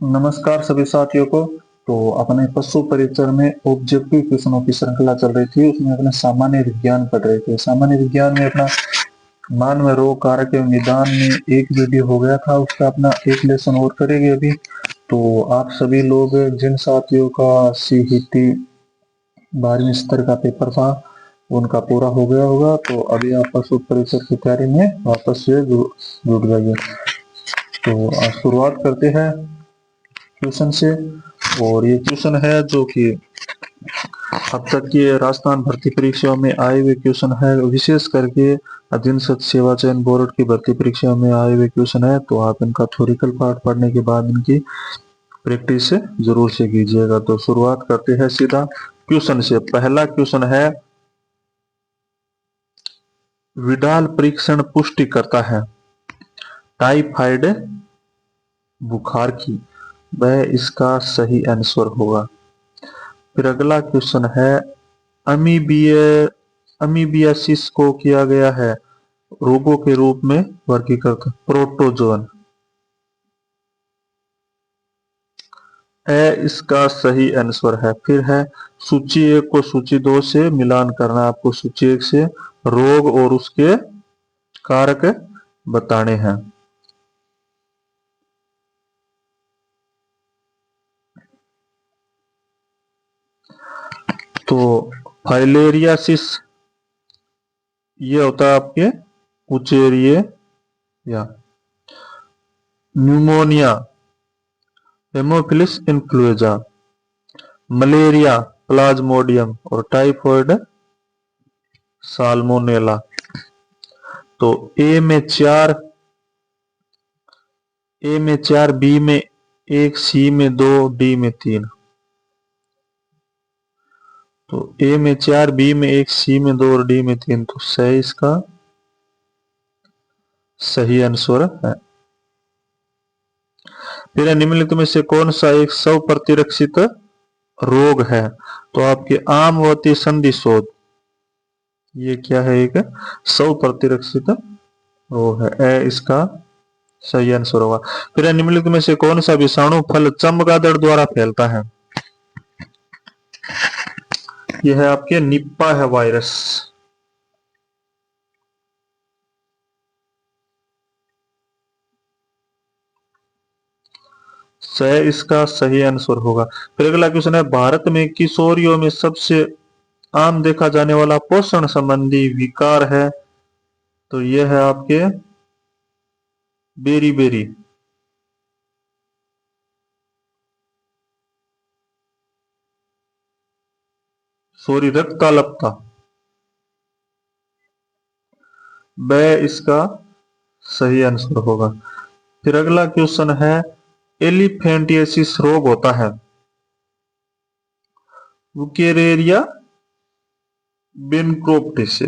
नमस्कार सभी साथियों को। तो अपने पशु परिचर में ऑब्जेक्टिव क्वेश्चनों की श्रृंखला चल रही थी, उसमें अपने सामान्य विज्ञान पढ़ रहे थे। सामान्य विज्ञान में अपना मानव रोग कारक एवं निदान में एक वीडियो हो गया था, उसका अपना एक लेसन और करेंगे अभी। तो आप सभी लोग जिन साथियों का सीईटी 12वीं स्तर का पेपर था उनका पूरा हो गया होगा, तो अभी आप पशु परिचर की तैयारी में वापस से जुट जाइए। तो आज शुरुआत करते हैं क्वेश्चन से। और ये क्वेश्चन है जो कि अब तक के राजस्थान भर्ती परीक्षाओं में आए हुए क्वेश्चन है, विशेष करके अधीनस्थ सेवा चयन बोर्ड की भर्ती परीक्षाओं में आए हुए क्वेश्चन है। तो आप इनका थ्योरिकल पार्ट पढ़ने के बाद इनकी प्रैक्टिस जरूर से कीजिएगा। तो शुरुआत करते हैं सीधा क्वेश्चन से। पहला क्वेश्चन है, विडाल परीक्षण पुष्टि करता है टाइफाइड बुखार की, वह इसका सही आंसर होगा। फिर अगला क्वेश्चन है, अमीबियासिस को किया गया है रोगों के रूप में वर्गीकृत प्रोटोजोन, इसका सही आंसर है। फिर है, सूची 1 को सूची 2 से मिलान करना, आपको सूची 1 से रोग और उसके कारक बताने हैं। तो फाइलेरियासिस ये होता है आपके उचेरिए या न्यूमोनिया हेमोफिलिस इन्फ्लुएंजा, मलेरिया प्लाज्मोडियम और टाइफाइड साल्मोनेला। तो ए में 4, बी में 1, सी में 2, डी में 3। तो ए में 4, बी में 1, सी में 2 और डी में 3, तो सही इसका सही आंसर है। फिर निम्नलिखित में से कौन सा एक स्व प्रतिरक्षित रोग है? तो आपके आमवती संधि शोथ, ये क्या है? एक स्व प्रतिरक्षित रोग है, इसका सही आंसर होगा। फिर निम्नलिखित में से कौन सा विषाणु फल चमगादड़ द्वारा फैलता है? यह है आपके निप्पा है वायरस। इसका सही आंसर होगा। फिर अगला क्वेश्चन है, भारत में किशोरियों में सबसे आम देखा जाने वाला पोषण संबंधी विकार है? तो यह है आपके बेरी बेरी, सॉरी रक्ताल्पता, वह इसका सही आंसर होगा। फिर अगला क्वेश्चन है, एलिफेंटियासिस रोग होता है वुकेरेरिया बेनक्रोफ्ट से,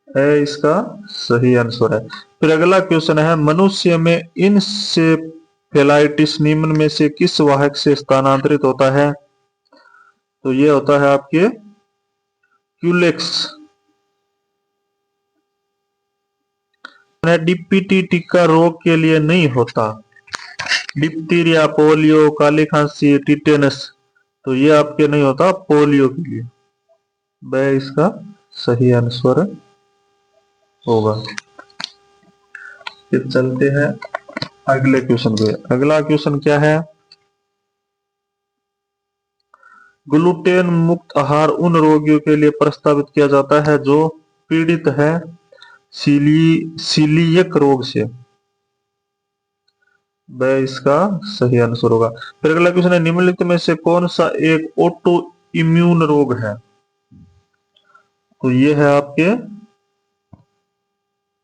है इसका सही आंसर है। फिर अगला क्वेश्चन है, मनुष्य में इंसेफेलाइटिस निम्न में से किस वाहक से स्थानांतरित होता है? तो ये होता है आपके क्यूलेक्स। डीपीटी टीका रोग के लिए नहीं होता, डिप्थीरिया, पोलियो, काली खांसी, टिटेनस, तो ये आपके नहीं होता पोलियो के लिए, वह इसका सही आंसर होगा। फिर चलते हैं अगले क्वेश्चन पे। अगला क्वेश्चन क्या है, ग्लूटेन मुक्त आहार उन रोगियों के लिए प्रस्तावित किया जाता है जो पीड़ित है सीलियक रोग से, वह इसका सही आंसर होगा। फिर अगला क्वेश्चन है, निम्नलिखित में से कौन सा एक ऑटो इम्यून रोग है? तो ये है आपके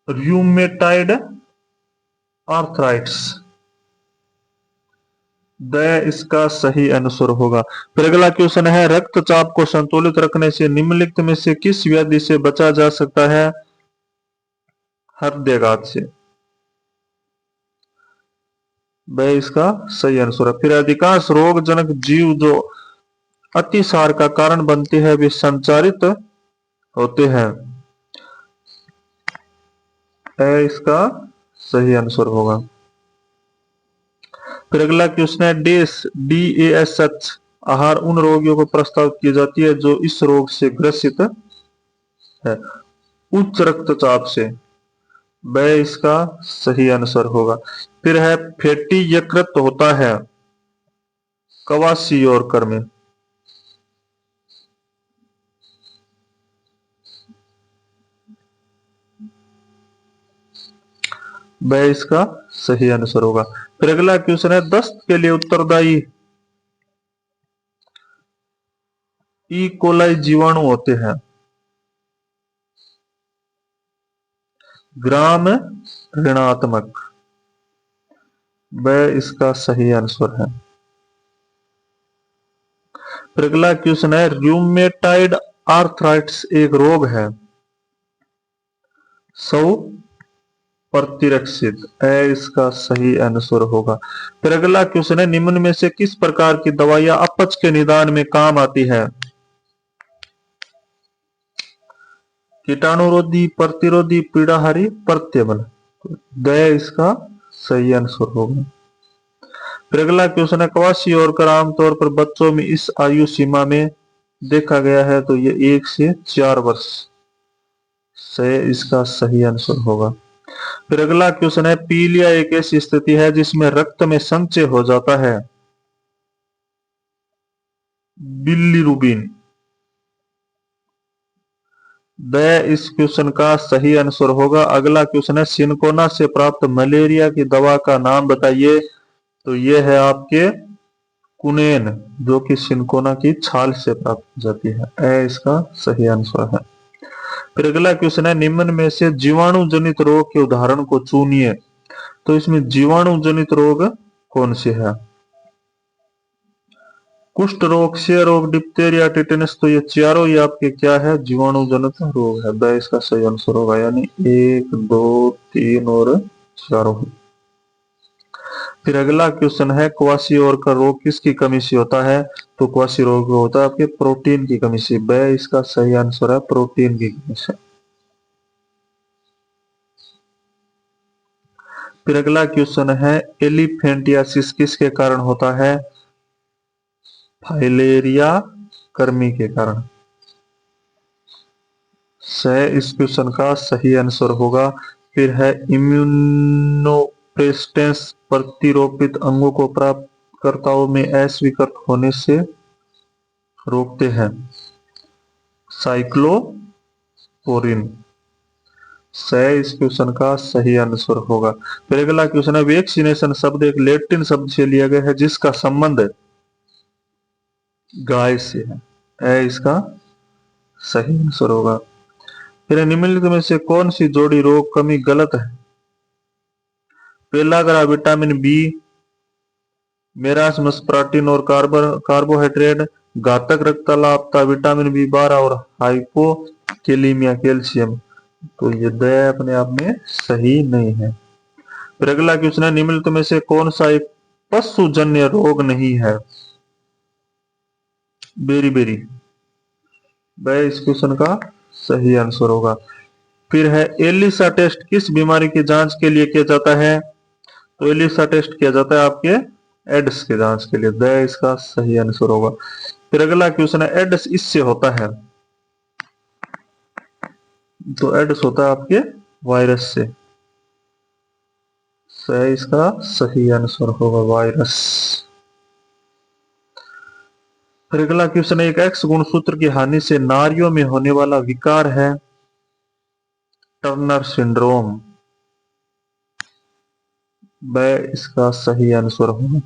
र्यूमेटाइड आर्थराइटिस, वह इसका सही आंसर होगा। फिर अगला क्वेश्चन है, रक्तचाप को संतुलित रखने से निम्नलिखित में से किस व्याधि से बचा जा सकता है? हृदयाघात से, वह इसका सही आंसर है। फिर अधिकांश रोगजनक जीव जो अतिसार का कारण बनते हैं वे संचारित होते हैं, इसका सही आंसर होगा। फिर अगला क्वेश्चन है, DASH आहार उन रोगियों को प्रस्तावित की जाती है जो इस रोग से ग्रसित है, उच्च रक्तचाप से। वह इसका सही आंसर होगा। फिर है, फैटी यकृत होता है क्वाशियोरकर में। वह इसका सही आंसर होगा। फिर अगला क्वेश्चन है, दस्त के लिए उत्तरदायी ई कोलाई जीवाणु होते हैं। ग्राम ऋणात्मक। वह इसका सही आंसर है। फिर अगला क्वेश्चन है, रूमेटाइड आर्थराइटिस एक रोग है, 100 प्रतिरक्षित। इसका सही आंसर होगा। फिर अगला क्वेश्चन है, निम्न में से किस प्रकार की दवाइयां अपच के निदान में काम आती है? कीटाणुरोधी, प्रतिरोधी, पीड़ाहारी, प्रत्यबल। द इसका सही आंसर होगा। फिर अगला क्वेश्चन है, क्वाशियोरकर आमतौर पर बच्चों में इस आयु सीमा में देखा गया है, तो ये 1 से 4 वर्ष से इसका सही आंसर होगा। फिर अगला क्वेश्चन है, पीलिया एक ऐसी स्थिति है जिसमें रक्त में संचय हो जाता है, बिलीरुबिन। द इस क्वेश्चन का सही आंसर होगा। अगला क्वेश्चन है, सिनकोना से प्राप्त मलेरिया की दवा का नाम बताइए, तो यह है आपके कुनेन, जो कि सिनकोना की छाल से प्राप्त की जाती है। इसका सही आंसर है। फिर अगला क्वेश्चन है, निम्न में से जीवाणु जनित रोग के उदाहरण को चुनिए, तो इसमें जीवाणु जनित रोग कौन से है? कुष्ठ रोग, क्षय रोग, डिप्थीरिया, टिटेनस। तो ये चारों ही आपके क्या है? जीवाणु जनित रोग है। ब इसका सही आंसर होगा, यानी 1, 2, 3 और 4। फिर अगला क्वेश्चन है, क्वाशियोरकर रोग किसकी कमी से होता है? तो क्वाशी रोग होता है आपके प्रोटीन की कमी से। ब इसका सही आंसर है, प्रोटीन की कमी से। फिर अगला क्वेश्चन है, एलिफेंटियासिस किसके कारण होता है? फाइलेरिया कर्मी के कारण। इस क्वेश्चन का सही आंसर होगा। फिर है, इम्यूनोप्रेस्टेंस प्रतिरोपित अंगों को प्राप्तकर्ताओं में अस्वीकृत होने से रोकते हैं, साइक्लोपोरिन। इस क्वेश्चन का सही आंसर होगा। फिर अगला क्वेश्चन है, वैक्सीनेशन शब्द एक लैटिन शब्द से लिया गया है जिसका संबंध गाय से है। इसका सही आंसर होगा। फिर निम्नलिखित में से कौन सी जोड़ी रोग कमी गलत है? Pellagra vitamin B, marasmus protein और कार्बोहाइड्रेट, घातक रक्तलापता विटामिन B12 और हाइपोकेलिमिया कैल्शियम। तो ये दया अपने आप में सही नहीं है। फिर अगला क्वेश्चन है, निम्नलिखित में से कौन सा एक पशुजन्य रोग नहीं है? Beriberi. वह इस क्वेश्चन का सही आंसर होगा। फिर है, एलिसा टेस्ट किस बीमारी की जांच के लिए किया जाता है? तो एलिसा टेस्ट किया जाता है आपके एड्स के जांच के लिए। द इसका सही आंसर होगा। फिर अगला क्वेश्चन है, एड्स इससे होता है? तो एड्स होता है आपके वायरस से। इसका सही आंसर होगा वायरस। फिर अगला क्वेश्चन है, एक एक्स गुणसूत्र की हानि से नारियों में होने वाला विकार है टर्नर सिंड्रोम। वह इसका सही आंसर होगा।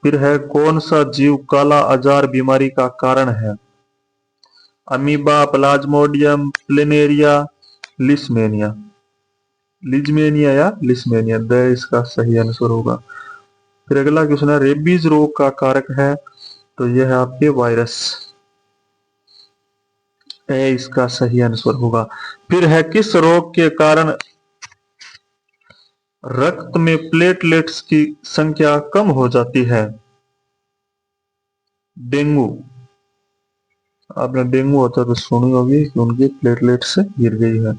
फिर है, कौन सा जीव काला अजार बीमारी का कारण है? Amoeba, plasmodium, planaria, leishmania. Leishmania या लिस्मेनिया। द इसका सही आंसर होगा। फिर अगला क्वेश्चन है, रेबीज रोग का कारक है? तो यह है आपके वायरस। इसका सही आंसर होगा। फिर है, किस रोग के कारण रक्त में प्लेटलेट्स की संख्या कम हो जाती है? डेंगू। आपने डेंगू होता तो सुनी होगी कि उनकी प्लेटलेट्स गिर गई है।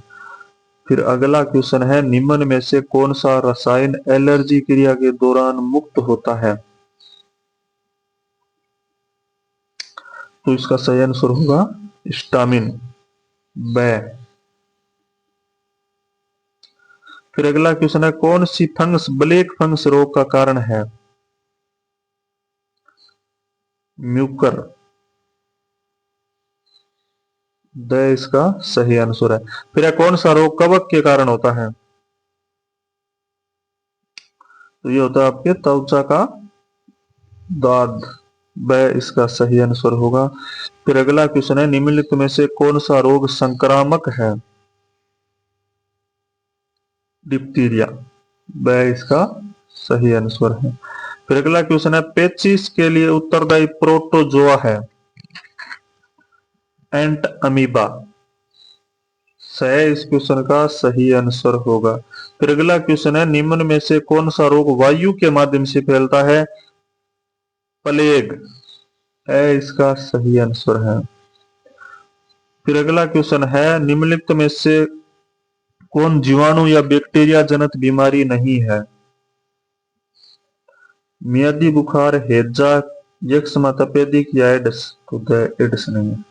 फिर अगला क्वेश्चन है, निम्न में से कौन सा रसायन एलर्जी क्रिया के दौरान मुक्त होता है? तो इसका सही आंसर होगा हिस्टामिन ब। फिर अगला क्वेश्चन है, कौन सी फंगस ब्लैक फंगस रोग का कारण है? म्यूकर द इसका सही आंसर है। फिर कौन सा रोग कवक के कारण होता है? तो ये होता है आपके त्वचा का दाद, वह इसका सही आंसर होगा। फिर अगला क्वेश्चन है, निम्नलिखित में से कौन सा रोग संक्रामक है? डिप्थीरिया, वह इसका सही आंसर है। फिर अगला क्वेश्चन है, पेचिस के लिए उत्तरदायी प्रोटोजोआ है? एंट अमीबा, इस क्वेश्चन का सही आंसर होगा। फिर अगला क्वेश्चन है, निम्न में से कौन सा रोग वायु के माध्यम से फैलता है? प्लेग, इसका सही आंसर है। फिर अगला क्वेश्चन है, निम्नलिखित में से कौन जीवाणु या बैक्टीरिया जनित बीमारी नहीं है? मियादी बुखार, हैजा, यक्ष्मा, तपेदिक या एड्स? तो एड्स नहीं है।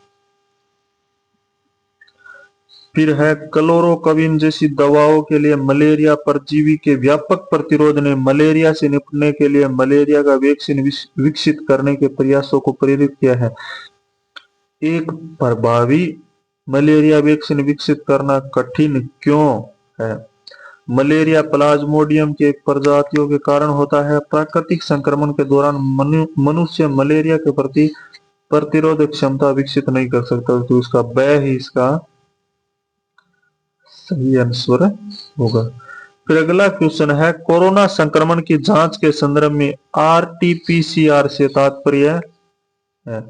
फिर है, क्लोरोक्विन जैसी दवाओं के लिए मलेरिया परजीवी के व्यापक प्रतिरोध ने मलेरिया से निपटने के लिए मलेरिया का वैक्सीन विकसित करने के प्रयासों को प्रेरित किया है। एक प्रभावी मलेरिया वैक्सीन विकसित करना कठिन क्यों है? मलेरिया प्लाज्मोडियम के प्रजातियों के कारण होता है। प्राकृतिक संक्रमण के दौरान मनुष्य मलेरिया के प्रति प्रतिरोधक क्षमता विकसित नहीं कर सकता। तो इसका ब ही इसका सही आंसर होगा। फिर अगला क्वेश्चन है, कोरोना संक्रमण की जांच के संदर्भ में आरटीपीसीआर से तात्पर्य है?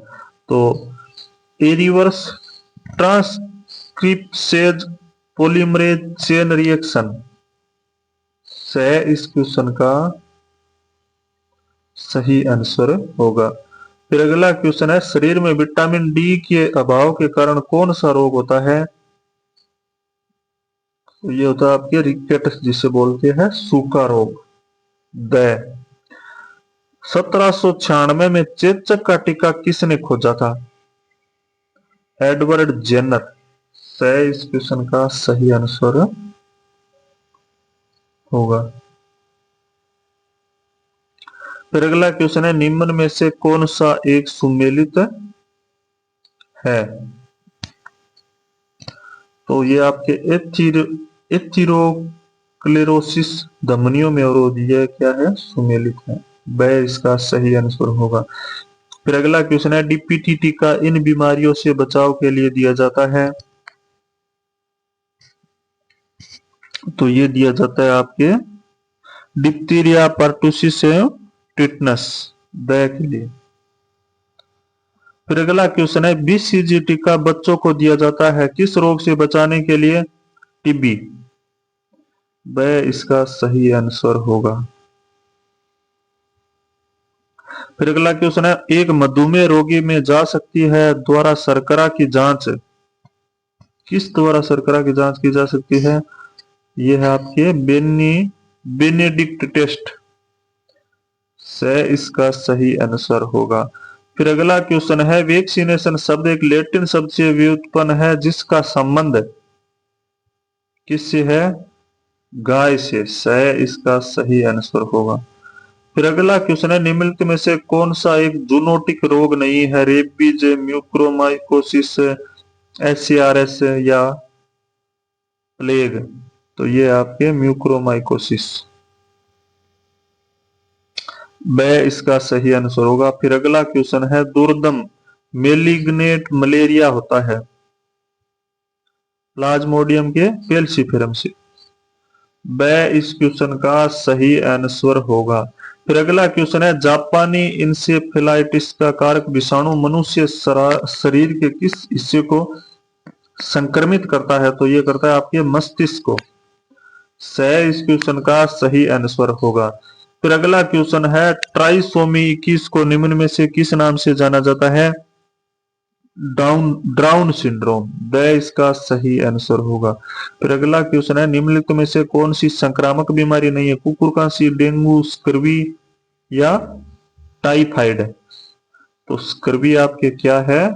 तो रिवर्स ट्रांसक्रिप्शेज पॉलीमरेज चेन रिएक्शन से इस क्वेश्चन का सही आंसर होगा। फिर अगला क्वेश्चन है, शरीर में विटामिन डी के अभाव के कारण कौन सा रोग होता है? तो ये होता है आपके रिकेट्स, जिसे बोलते हैं सूखा रोग। द 1796 में चेचक का टीका किसने खोजा था? एडवर्ड जेनर, से इस क्वेश्चन का सही आंसर होगा। फिर अगला क्वेश्चन है, निम्न में से कौन सा एक सुमेलित है? तो ये आपके एथेरोस्क्लेरोसिस धमनियों में अवरोध, यह क्या है? सुमेलित है। वह इसका सही आंसर होगा। फिर अगला क्वेश्चन है, डीपीटी टीका इन बीमारियों से बचाव के लिए दिया जाता है? तो ये दिया जाता है आपके डिप्थीरिया, पर्टुसिस, टिटनस द के लिए। फिर अगला क्वेश्चन है, बीसीजी टीका बच्चों को दिया जाता है किस रोग से बचाने के लिए? टीबी, वह इसका सही आंसर होगा। फिर अगला क्वेश्चन है, एक मधुमेह रोगी में जा सकती है द्वारा शर्करा की जांच, किस द्वारा शर्करा की जांच की जा सकती है? यह है आपके बेनेडिक्ट टेस्ट, से इसका सही आंसर होगा। फिर अगला क्वेश्चन है, वैक्सीनेशन शब्द एक लैटिन शब्द से व्युत्पन्न है जिसका संबंध किससे है? गाय से, इसका सही आंसर होगा। फिर अगला क्वेश्चन है, निम्नलिखित में से कौन सा एक जूनोटिक रोग नहीं है? रेबीज, म्यूक्रोमाइकोसिस, एससीआरएस या प्लेग? तो ये आपके म्यूक्रोमाइकोसिस, वह इसका सही आंसर होगा। फिर अगला क्वेश्चन है, दुर्दम मेलिग्नेट मलेरिया होता है प्लाज्मोडियम के फेल्सीफेरम से, वह इस क्वेश्चन का सही आंसर होगा। फिर अगला क्वेश्चन है, जापानी इंसेफेलाइटिस का कारक विषाणु मनुष्य शरीर के किस हिस्से को संक्रमित करता है? तो ये करता है आपके मस्तिष्क को, इस क्वेश्चन का सही आंसर होगा। फिर अगला क्वेश्चन है, ट्राइसोमी 21 को निम्न में से किस नाम से जाना जाता है? ड्राउन सिंड्रोम, द इसका सही आंसर होगा। फिर अगला क्वेश्चन है, निम्नलिखित में से कौन सी संक्रामक बीमारी नहीं है? कुकुर खांसी, डेंगू, स्कर्वी या टाइफाइड? तो स्कर्वी आपके क्या है?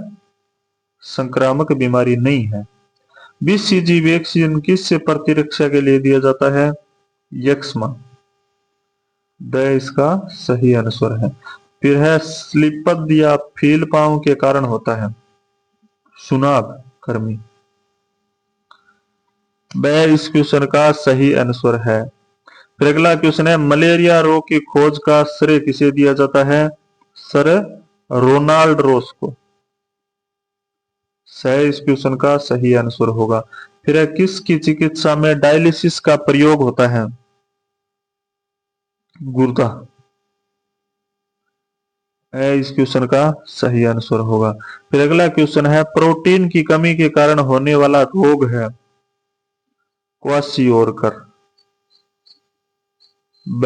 संक्रामक बीमारी नहीं है। बीसीजी वैक्सीन किस प्रतिरक्षा के लिए दिया जाता है? यक्ष्मा, द इसका सही आंसर है। फिर है, स्लीपद या फील पांव के कारण होता है? सुनाग कर्मी, वह इस क्वेश्चन का सही आंसर है। फिर अगला क्वेश्चन है, मलेरिया रोग की खोज का श्रेय किसे दिया जाता है? सर रोनाल्ड रोस को, सही इस क्वेश्चन का सही आंसर होगा। फिर है, किसकी चिकित्सा में डायलिसिस का प्रयोग होता है? गुर्दा, इस क्वेश्चन का सही आंसर होगा। फिर अगला क्वेश्चन है, प्रोटीन की कमी के कारण होने वाला रोग है? क्वाशियोरकर, ब।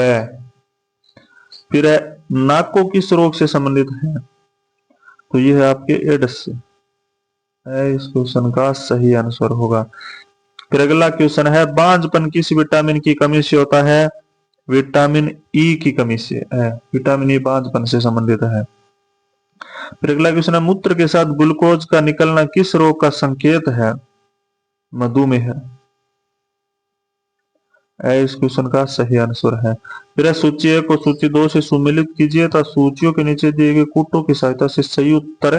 फिर है, नाक को किस रोग से संबंधित है? तो यह है आपके एड्स से, इस क्वेश्चन का सही आंसर होगा। फिर अगला क्वेश्चन है, बांझपन किस विटामिन की कमी से होता है? विटामिन ई की कमी से है। विटामिन ई बांझपन से संबंधित है। फिर अगला क्वेश्चन है, मूत्र के साथ ग्लूकोज का निकलना किस रोग का संकेत है? मधुमेह, इस क्वेश्चन का सही आंसर है। फिर सूची 1 को सूची 2 से सुमेलित कीजिए तथा सूचियों के नीचे दिए गए कूटों की सहायता से सही उत्तर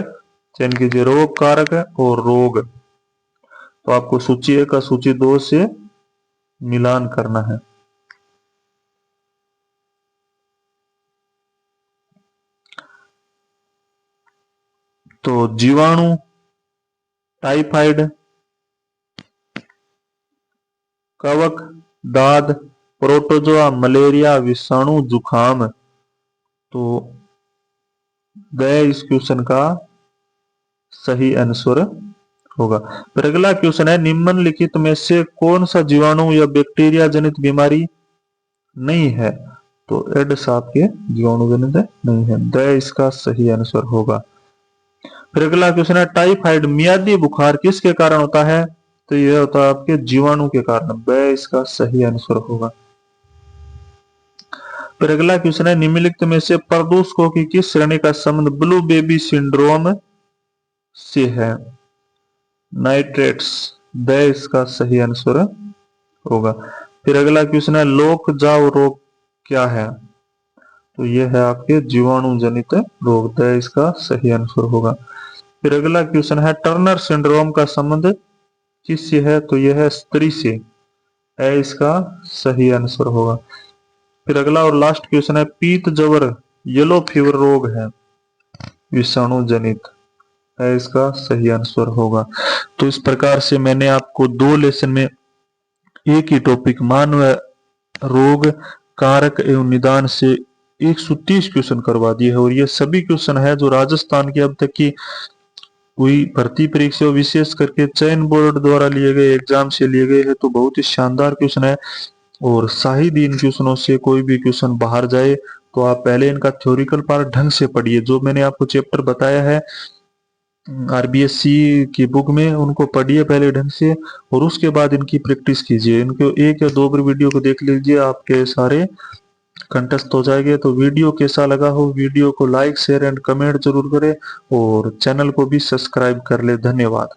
चयन कीजिए। रोग कारक और रोग, तो आपको सूची 1 का सूची 2 से मिलान करना है। तो जीवाणु, टाइफाइड, कवक, दाद, प्रोटोजोआ, मलेरिया, विषाणु, जुखाम, तो इस क्वेश्चन का सही आंसर होगा। फिर अगला क्वेश्चन है, निम्नलिखित में से कौन सा जीवाणु या बैक्टीरिया जनित बीमारी नहीं है? तो एड्स आपके जीवाणु जनित नहीं है, द इसका सही आंसर होगा। फिर अगला क्वेश्चन है, टाइफाइड मियादी बुखार किसके कारण होता है? तो यह होता है आपके जीवाणु के कारण, ब इसका सही आंसर होगा। फिर अगला क्वेश्चन है, निम्नलिखित में से प्रदूषकों की किस श्रेणी का संबंध ब्लू बेबी सिंड्रोम से है? नाइट्रेट्स, द इसका सही आंसर होगा। फिर अगला क्वेश्चन है, लोक जाव रोग क्या है? तो यह है आपके जीवाणु जनित रोग, द इसका सही आंसर होगा। फिर अगला क्वेश्चन है, टर्नर सिंड्रोम का संबंध किससे है? तो यह है स्त्री से, इसका सही आंसर होगा। फिर अगला और लास्ट क्वेश्चन है, पीत जवर येलो फीवर रोग है? विषाणु जनित, इसका सही आंसर होगा। तो इस प्रकार से मैंने आपको 2 लेसन में एक ही टॉपिक मानव रोग कारक एवं निदान से 130 क्वेश्चन करवा दिए है। और ये सभी क्वेश्चन है जो राजस्थान की अब तक की हुई भर्ती परीक्षा विशेष करके चयन बोर्ड द्वारा लिए गए एग्जाम से लिए गए हैं। तो बहुत ही शानदार क्वेश्चन है। और शायद इन क्वेश्चनों से कोई भी क्वेश्चन बाहर जाए तो आप पहले इनका थ्योरिकल पार्ट ढंग से पढ़िए। जो मैंने आपको चैप्टर बताया है आरबीएससी की बुक में, उनको पढ़िए पहले ढंग से और उसके बाद इनकी प्रैक्टिस कीजिए। इनको 1 या 2 बार वीडियो को देख लीजिए, आपके सारे कंटेस्ट हो जाएंगे। तो वीडियो कैसा लगा हो, वीडियो को लाइक शेयर एंड कमेंट जरूर करें और चैनल को भी सब्सक्राइब कर ले। धन्यवाद।